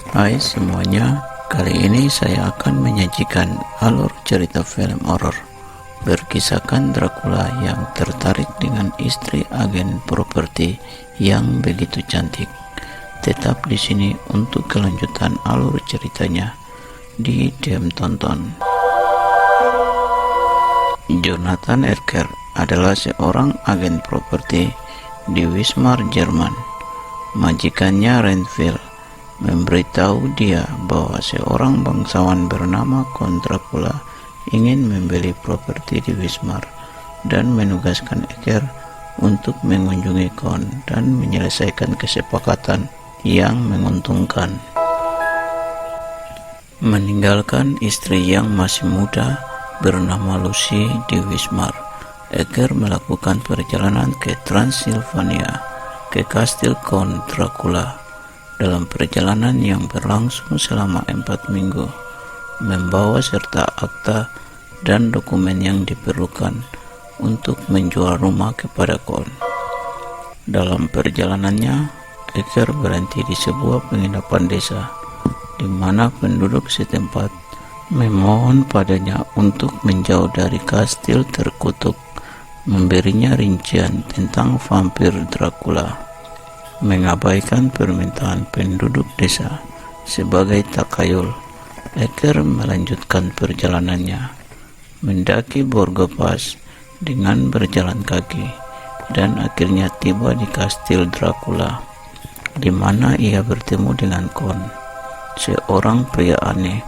Hai semuanya, kali ini saya akan menyajikan alur cerita film horor berkisahkan Dracula yang tertarik dengan istri agen properti yang begitu cantik. Tetap di sini untuk kelanjutan alur ceritanya di Diam Tonton. Jonathan Ecker adalah seorang agen properti di Wismar, Jerman. Majikannya Renfield memberitahu dia bahwa seorang bangsawan bernama Count Dracula ingin membeli properti di Wismar dan menugaskan Ecker untuk mengunjungi Count dan menyelesaikan kesepakatan yang menguntungkan. Meninggalkan istri yang masih muda bernama Lucy di Wismar, Ecker melakukan perjalanan ke Transilvania, ke kastil Count Dracula. Dalam perjalanan yang berlangsung selama 4 minggu, membawa serta akta dan dokumen yang diperlukan untuk menjual rumah kepada Count. Dalam perjalanannya, Ecker berhenti di sebuah penginapan desa, di mana penduduk setempat memohon padanya untuk menjauh dari kastil terkutuk, memberinya rincian tentang vampir Dracula. Mengabaikan permintaan penduduk desa sebagai takayul, Ecker melanjutkan perjalanannya, mendaki Borgo Pass dengan berjalan kaki, dan akhirnya tiba di kastil Dracula, di mana ia bertemu dengan Count, seorang pria aneh,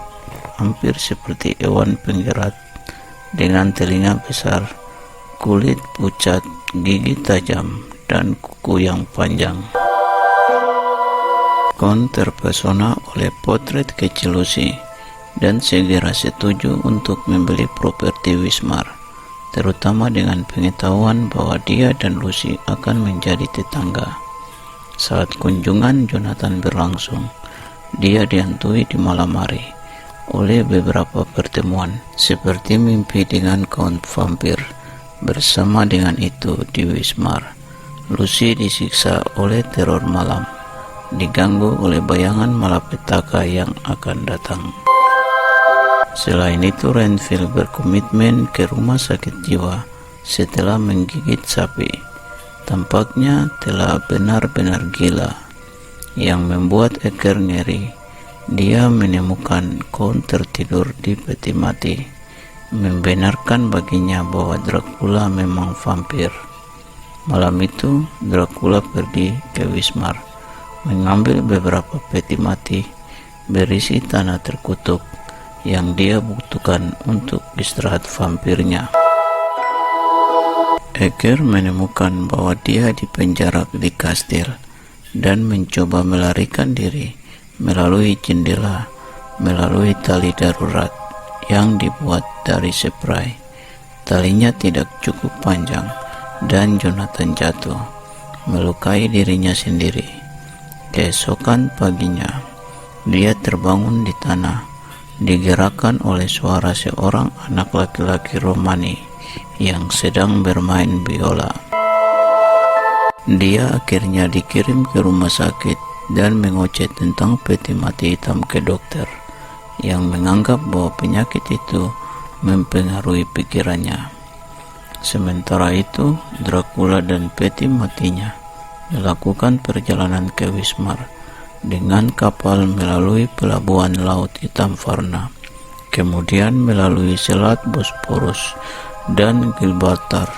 hampir seperti hewan penggerak, dengan telinga besar, kulit pucat, gigi tajam, dan kuku yang panjang. Count terpesona oleh potret kecil Lucy dan segera setuju untuk membeli properti Wismar, terutama dengan pengetahuan bahwa dia dan Lucy akan menjadi tetangga. Saat kunjungan Jonathan berlangsung, dia dihantui di malam hari oleh beberapa pertemuan, seperti mimpi dengan Count vampir. Bersama dengan itu di Wismar, Lucy disiksa oleh teror malam, diganggu oleh bayangan malapetaka yang akan datang. Selain itu, Renfield berkomitmen ke rumah sakit jiwa setelah menggigit sapi. Tampaknya telah benar-benar gila, yang membuat Ecker ngeri. Dia menemukan Count tertidur di peti mati, membenarkan baginya bahwa Dracula memang vampir. Malam itu, Dracula pergi ke Wismar, mengambil beberapa peti mati berisi tanah terkutuk yang dia butuhkan untuk istirahat vampirnya. Ecker menemukan bahwa dia dipenjara di kastil dan mencoba melarikan diri melalui jendela melalui tali darurat yang dibuat dari spray. Talinya tidak cukup panjang dan Jonathan jatuh, melukai dirinya sendiri. Keesokan paginya, dia terbangun di tanah, digerakkan oleh suara seorang anak laki-laki Romani yang sedang bermain biola. Dia akhirnya dikirim ke rumah sakit dan mengoceh tentang peti mati hitam ke dokter, yang menganggap bahwa penyakit itu mempengaruhi pikirannya. Sementara itu, Dracula dan peti matinya melakukan perjalanan ke Wismar dengan kapal melalui pelabuhan Laut Hitam Varna, kemudian melalui Selat Bosporus dan Gibraltar,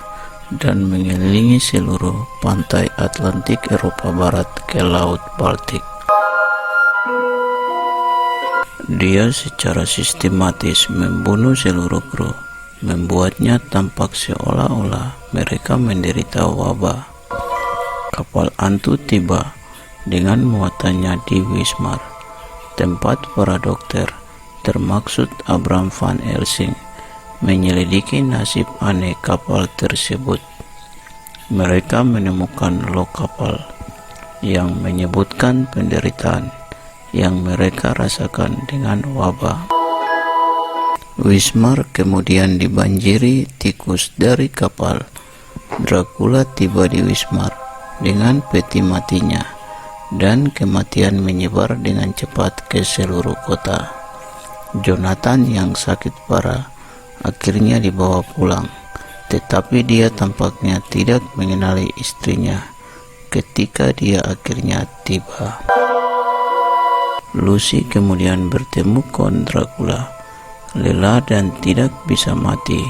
dan mengelilingi seluruh pantai Atlantik Eropa Barat ke Laut Baltik. Dia secara sistematis membunuh seluruh kru, membuatnya tampak seolah-olah mereka menderita wabah. Kapal Antu tiba dengan muatannya di Wismar, tempat para dokter, termaksud Abraham van Helsing, menyelidiki nasib aneh kapal tersebut. Mereka menemukan log kapal yang menyebutkan penderitaan yang mereka rasakan dengan wabah. Wismar kemudian dibanjiri tikus dari kapal. Dracula tiba di Wismar dengan peti matinya dan kematian menyebar dengan cepat ke seluruh kota. Jonathan yang sakit parah akhirnya dibawa pulang, tetapi dia tampaknya tidak mengenali istrinya ketika dia akhirnya tiba. Lucy kemudian bertemu Count Dracula. Lelah dan tidak bisa mati,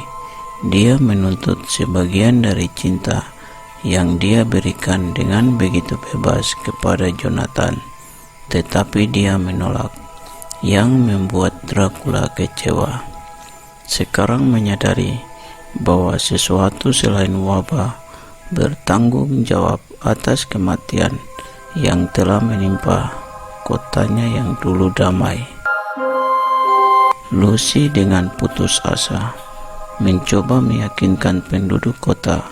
dia menuntut sebagian dari cinta yang dia berikan dengan begitu bebas kepada Jonathan, tetapi dia menolak, yang membuat Dracula kecewa. Sekarang menyadari bahwa sesuatu selain wabah bertanggung jawab atas kematian yang telah menimpa kotanya yang dulu damai. Lucy dengan putus asa mencoba meyakinkan penduduk kota,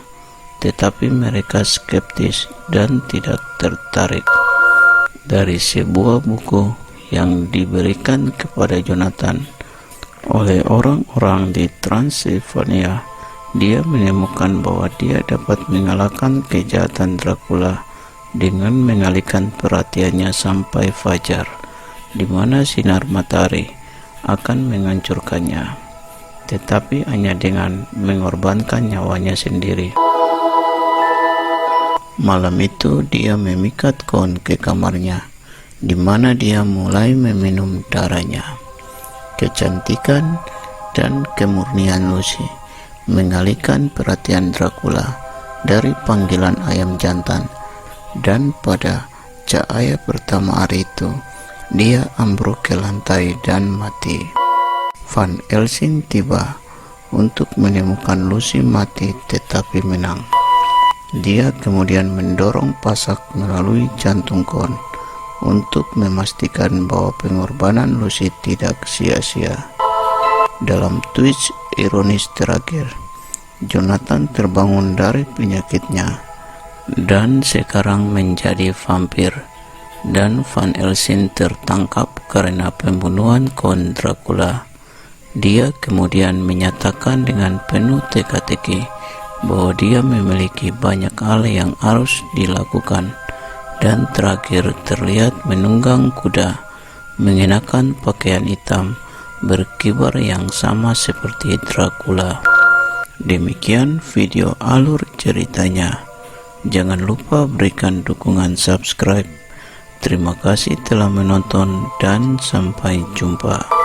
tetapi mereka skeptis dan tidak tertarik. Dari sebuah buku yang diberikan kepada Jonathan oleh orang-orang di Transilvania, dia menemukan bahwa dia dapat mengalahkan kejahatan Dracula dengan mengalihkan perhatiannya sampai fajar, di mana sinar matahari akan menghancurkannya, tetapi hanya dengan mengorbankan nyawanya sendiri. Malam itu dia memikat Count ke kamarnya, di mana dia mulai meminum darahnya. Kecantikan dan kemurnian Lucy mengalihkan perhatian Dracula dari panggilan ayam jantan, dan pada cahaya pertama hari itu dia ambruk ke lantai dan mati. Van Helsing tiba untuk menemukan Lucy mati tetapi menang. Dia kemudian mendorong pasak melalui jantung Count untuk memastikan bahwa pengorbanan Lucy tidak sia-sia. Dalam twist ironis terakhir, Jonathan terbangun dari penyakitnya dan sekarang menjadi vampir, dan Van Helsing tertangkap karena pembunuhan Count Dracula. Dia kemudian menyatakan dengan penuh teka-teki bahwa dia memiliki banyak hal yang harus dilakukan, dan terakhir terlihat menunggang kuda mengenakan pakaian hitam berkibar yang sama seperti Dracula. Demikian video alur ceritanya. Jangan lupa berikan dukungan subscribe. Terima kasih telah menonton dan sampai jumpa.